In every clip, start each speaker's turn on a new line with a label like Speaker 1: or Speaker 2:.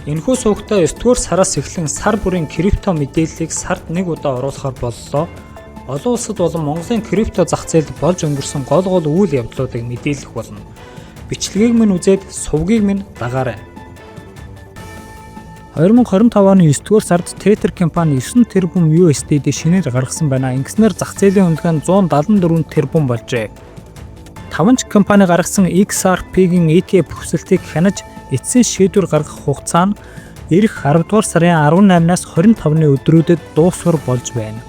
Speaker 1: Энэхүү сувагтаа 9-р сараас эхлэн сар бүрийн крипто мэдээллийг сард 1 удаа оруулахаар боллоо. Олон улсад болон Монголын крипто зах зээлд болж өнгөрсөн гол үйл явдлуудыг мэдээлэх болно. Бичлэгийг минь үзээд сувгийг минь дагаарай. 2025 оны 9-р сард Tether компани 9 тэрбум USDT шинээр гаргасан байна. Ингэснээр зах зээлийн үнэлгээ нь 174 тэрбум болжээ. 5 компани гаргасан XRP-гийн ETF хүсэлтийг хянаж эцсийн шийдвэр гаргах хугацаа нь ирэх 10 дугаар сарын 18-наас 25-ны өдрүүдэд дуусвар болж байна.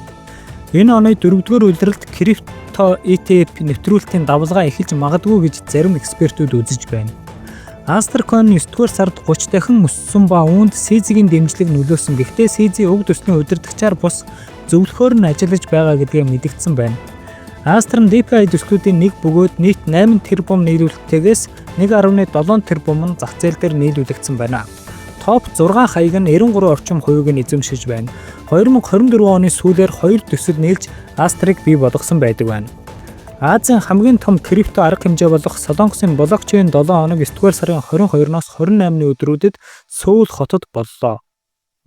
Speaker 1: Энэ оны 4-р улиралд крипто ETF нэвтрүүлтийн давалгаа эхэлж магадгүй гэж зарим экспертүүд үзэж байна. Astercoin 9-р сард 30 дахин өссөн ба үүнд CZ-ийн дэмжлэг нөлөөсөн. Гэхдээ CZ уг төслийн удирдагчаар бус зөвлөхөөр нь ажиллаж байгаа гэдгээ мэдэгдсэн байна. Aster нь DeFi төслүүдийн нэг бөгөөд нийт 8 тэрбум нийлүүлэлтээс 1.7 тэрбум нь зах зээл дээр нийлүүлэгдсэн байна. Топ 6 хаяг нь 93 орчим хувийг нь эзэмшиж байна. 2024 оны сүүлээр 2 төсөл нийлж Aster-ыг бий болгосон байдаг байна. Азийн хамгийн том крипто арга хэмжээ болох Солонгосын блокчейн 7 хоног 9-р сарын 22-оос 28-ны өдрүүдэд Сөүл хотод боллоо.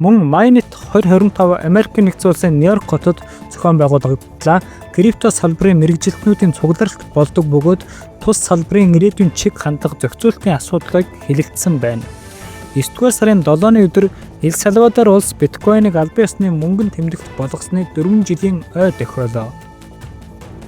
Speaker 1: Мөн Mainnet 2025 Америк нэгдсэн улсын Нью-Йорк хотод зохион байгуулагдлаа. Крипто салбарын мэргэжилтнүүдийн цугларалт болдог бөгөөд тус салбарын ирээдүйн чиг хандах зохицуултын асуудлыг хэлэгдсэн байна. 9-р сарын 7-ны өдөр Эл Салвадор улс биткойныг албан ёсны мөнгөнд тэмдэгт болгосны 4 жилийн ой тохиолоо.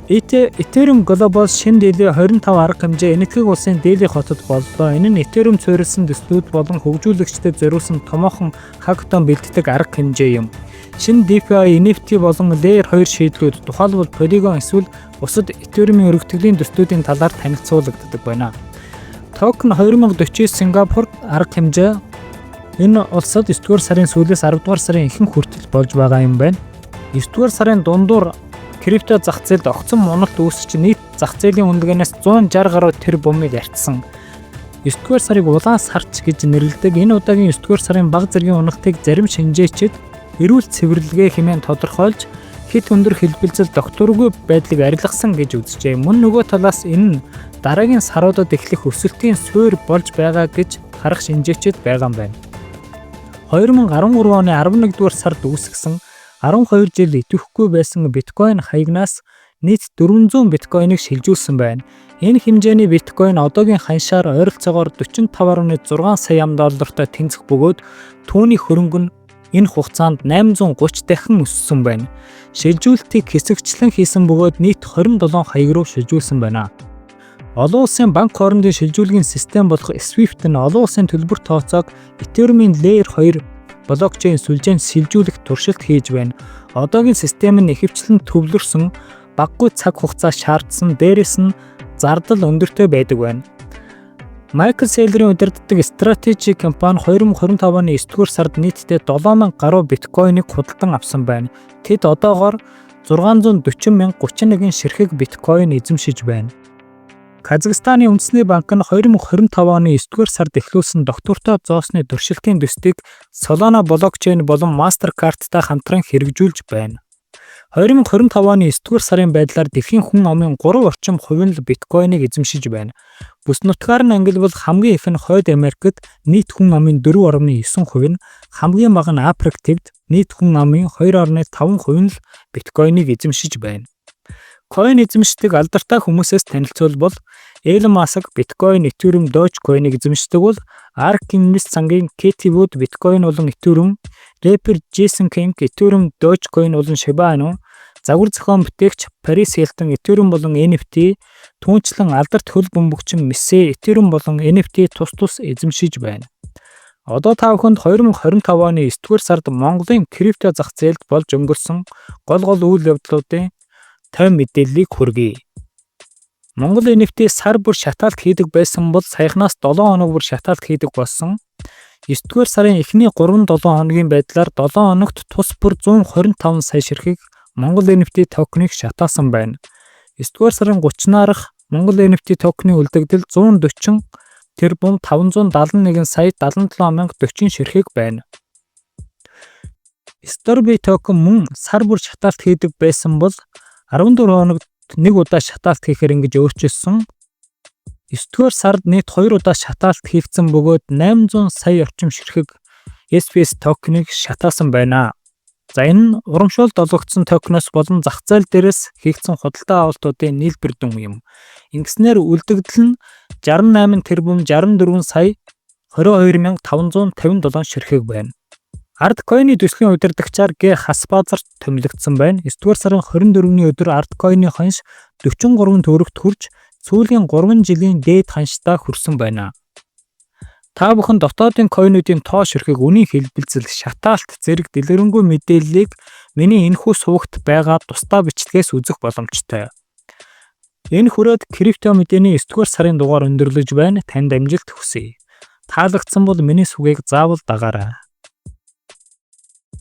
Speaker 1: Ethereum Global шинэ дийлээ 25 арга хэмжээ Энэтхэг улсын Дели хотод боллоо. Энэ нь Ethereum суурилсан төслүүд болон хөгжүүлэгчдэд зориулсан томоохон хакатон бэлддэг арга хэмжээ юм. Шинэ DeFi, NFT болон Layer 2 шийдлүүд тухайлбал Polygon эсвэл бусад Ethereum-ийн өргөтгөлийн төслүүдийн талаар танилцуулагддаг байна. Token 2049 Сингапур арга хэмжээ энэ улсад 9-р сарын сүүлээс 10-р сарын ихэнх хүртэл болж байгаа юм байна. 9-р сарын дундуур крипто зах зээлд огцон уналт үүсч нийт зах зээлийн үнэлгээнээс 160 гаруй тэрбумыг арчсан. 9-р сарыг улаан сарч гэж нэрлэдэг. Энэ удаагийн 9-р сарын бага зэргийн уналтыг зарим шинжээчид эрүүл цэвэрлэгээ хэмээн тодорхойлж хэд өндөр хэлбэлзэл докторгүй байдлыг арилгасан гэж үзжээ. Мөн нөгөө талаас энэ нь дараагийн саруудад эхлэх өсөлтийн суурь болж байгаа гэж харах шинжээчид байгаа юм байна. 2013 оны 11-р сард үүсгэсэн 12 жил идэвхгүй байсан биткойн хаягнаас нийт 400 биткойныг шилжүүлсэн байна. Энэ хэмжээний биткойн одоогийн ханшаар ойролцоогоор 45.6 сая $-тай тэнцэх бөгөөд түүний хөрөнгө нь энэ хугацаанд 830 дахин өссөн байна. Шилжүүлэлтийг хэсэгчлэн хийсэн бөгөөд нийт 27 хаяг руу шилжүүлсэн байна. Олон улсын банк хоорондын шилжүүлгийн систем болох SWIFT нь олон улсын төлбөр тооцоог Ethereum-ийн Layer 2 блокчейн сүлжээнд шилжүүлэх туршилт хийж байна. Одоогийн систем нь ихэвчлэн төвлөрсөн, багагүй цаг хугацаа шаардсан, дээрэс нь зардал өндөртэй байдаг байна. Michael Saylor-ийн удирддаг стратеги компани 2025 оны 9-р сард нийтдээ 7000 гаруй биткойныг худалдан авсан байна. Тэд одоогоор 640,031 ширхэг биткойн эзэмшиж байна. Казахстаны үндэсний банк нь 2025 оны 9-р сард эхлүүлсэн доктортой зоосны туршилтын төслийг Solana блокчейн болон MasterCard-тай хамтран хэрэгжүүлж байна. 2025 оны 9-р сарын байдлаар дэлхийн хүн амын 3 орчим хувь нь л биткойныг эзэмшиж байна. Бүс нутгаар нь ангилбал хамгийн их нь Хойд Америкт нийт хүн амын 4.9%, нь хамгийн бага нь Африкт нийт хүн амын 2.5% нь л биткойныг эзэмшиж байна. Coin эзэмшдэг алдартай хүмүүсээс танилцуулбал Elon Musk биткойн, Ethereum, Dogecoin-ыг эзэмшдэг бол ARK Invest сангийн Cathie Wood биткойн болон Ethereum, рэпер Jason King Ethereum, Dogecoin болон Shiba Inu, загвар зохион бүтээгч Paris Hilton Ethereum болон NFT, түүнчлэн алдарт хөл бөмбөгчин Messe Ethereum болон NFT тус эзэмшиж байна. Одоо та бүхэнд 2025 оны 9-р сард Монголын крипто зах зээлд болж өнгөрсөн гол үйл явдлуудын 50 мэдээллийг хүргэе. Монгол NFT сар бүр шатаалт хийдэг байсан бол саяхнаас 7 хоног бүр шатаалт хийдэг болсон. 9-р сарын эхний 3-7 хоногийн байдлаар 7 хоногт тус бүр 125 сая ширхэг Монгол NFT токеныг шатаасан байна. 9-р сарын 30-наарх Монгол NFT токены үлдэгдэл 140 тэрбум 571 сая 77,040 ширхэг байна. Storby токен мөн сар бүр шатаалт хийдэг байсан бол 14 хоногт нэг удаа шатаалт хийхээр ингэж өөрчилсөн. 9-р сард нийт 2 удаа шатаалт хийгдсэн бөгөөд 800 сая орчим ширхэг SPS токеныг шатаасан байна. За энэ нь урамшуулд олгогдсон токеноос болон зах зээл дээрээс хийгдсэн худалдаа авалтуудын нийлбэр дүн юм. Ингэснээр үлдэгдэл нь 68 тэрбум 64 сая 22,557 ширхэг байна. Ardcoin-ы төслийн удирдагчаар Г Хасбазарт томилогдсон байна. 9-р сарын 24-ний өдөр Ardcoin-ы ханш 43 төгрөгт хүрч сүүлийн 3 жилийн дээд ханшдаа хүрсэн байна. Та бүхэн дотоодын койнуудын тоо ширхэг үнийн хэлбэлзэл, шатаалт зэрэг дэлгэрэнгүй мэдээллийг миний энэхүү сувагт байгаа тусдаа бичлэгээс үзэх боломжтой. Энэ хүрээд крипто мэдээний 9-р сарын дугаар өндөрлөж байна. Танд амжилт хүсье. Таалагдсан бол миний сүгийг заавал дагаарай.